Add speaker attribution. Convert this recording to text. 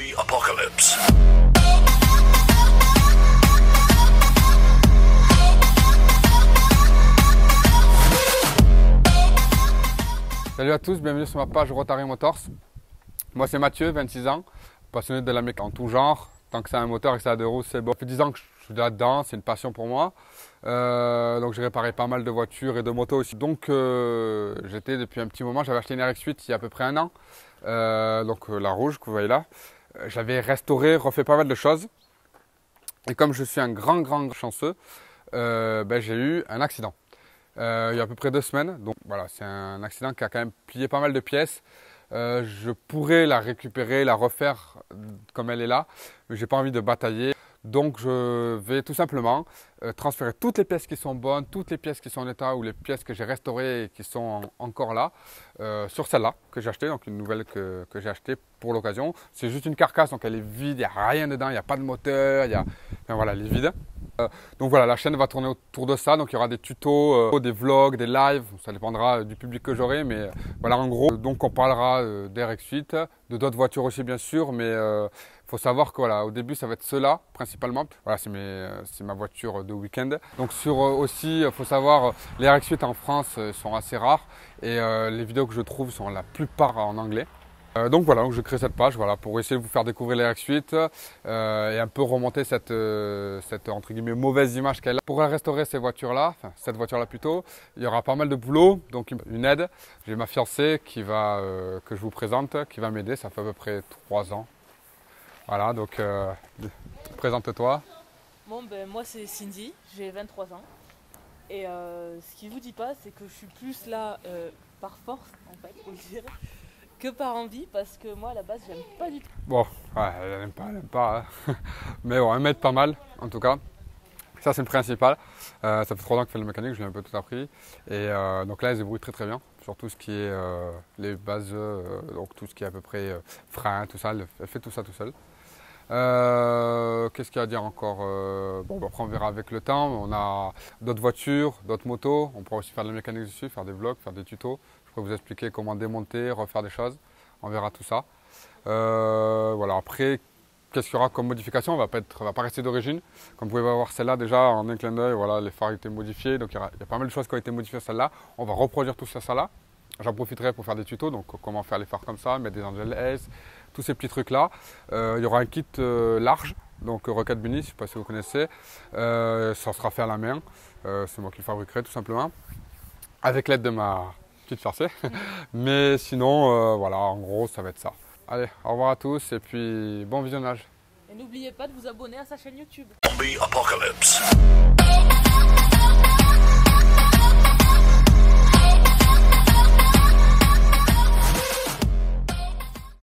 Speaker 1: Zombie Apocalypse.
Speaker 2: Salut à tous, bienvenue sur ma page Rotary Motors. Moi c'est Mathieu, 26 ans, passionné de la mécanique en tout genre. Tant que c'est un moteur et que ça a deux roues, c'est bon. Ça fait 10 ans que je suis là-dedans, c'est une passion pour moi. Donc j'ai réparé pas mal de voitures et de motos aussi. Donc j'étais depuis un petit moment, j'avais acheté une RX-8 il y a à peu près un an. La rouge que vous voyez là. J'avais restauré, refait pas mal de choses. Et comme je suis un grand chanceux, j'ai eu un accident. Il y a à peu près 2 semaines. Donc voilà, c'est un accident qui a quand même plié pas mal de pièces. Je pourrais la récupérer, la refaire comme elle est là, mais j'ai pas envie de batailler. Donc je vais tout simplement transférer toutes les pièces qui sont bonnes, toutes les pièces qui sont en état ou les pièces que j'ai restaurées et qui sont encore là sur celle-là que j'ai achetée, donc une nouvelle que j'ai achetée pour l'occasion. C'est juste une carcasse, donc elle est vide, il n'y a rien dedans, il n'y a pas de moteur, voilà, elle est vide. Donc voilà, la chaîne va tourner autour de ça, donc il y aura des tutos, des vlogs, des lives, ça dépendra du public que j'aurai, mais voilà en gros. Donc on parlera d'RX8, de d'autres voitures aussi bien sûr, mais faut savoir que voilà, au début ça va être cela principalement. Voilà, c'est ma voiture de week-end. Donc aussi, faut savoir, les RX8 en France sont assez rares et les vidéos que je trouve sont la plupart en anglais. Donc voilà, donc je crée cette page voilà, pour essayer de vous faire découvrir les RX8 et un peu remonter cette entre guillemets mauvaise image qu'elle a. Pour restaurer ces voitures-là, enfin cette voiture-là plutôt, il y aura pas mal de boulot, donc une aide. J'ai ma fiancée que je vous présente, qui va m'aider, ça fait à peu près 3 ans. Voilà, donc présente-toi.
Speaker 3: Bon, moi c'est Cindy, j'ai 23 ans. Et ce qui vous dit pas, c'est que je suis plus là par force, en fait, faut le dire, que par envie, parce que moi à la base j'aime pas du tout.
Speaker 2: Bon, ouais, elle aime pas. Hein. Mais bon, elle m'aide pas mal, en tout cas. Ça c'est le principal. Ça fait 3 ans que je fais le mécanique, je lui ai un peu tout appris. Et donc là elle se débrouille très bien sur tout ce qui est les bases, donc tout ce qui est à peu près frein, tout ça, elle fait tout ça tout seul. Qu'est-ce qu'il y a à dire encore après on verra avec le temps. On a d'autres voitures, d'autres motos. On pourra aussi faire de la mécanique dessus, faire des vlogs, faire des tutos. Je pourrais vous expliquer comment démonter, refaire des choses. On verra tout ça. Voilà. Après, qu'est-ce qu'il y aura comme modification? On va pas rester d'origine. Comme vous pouvez voir celle-là déjà en un clin d'œil, voilà, les phares ont été modifiés. Donc il y a pas mal de choses qui ont été modifiées celle-là. On va reproduire tout ça là. J'en profiterai pour faire des tutos, donc comment faire les phares comme ça, mettre des Angel S, tous ces petits trucs là. Il y aura un kit large, donc Rocket Bunny, je ne sais pas si vous connaissez. Ça sera fait à la main, c'est moi qui le fabriquerai tout simplement, avec l'aide de ma petite fiancée. Mais sinon, voilà, en gros, ça va être ça. Allez, au revoir à tous et puis bon visionnage.
Speaker 3: Et n'oubliez pas de vous abonner à sa chaîne YouTube.
Speaker 1: Zombie Apocalypse.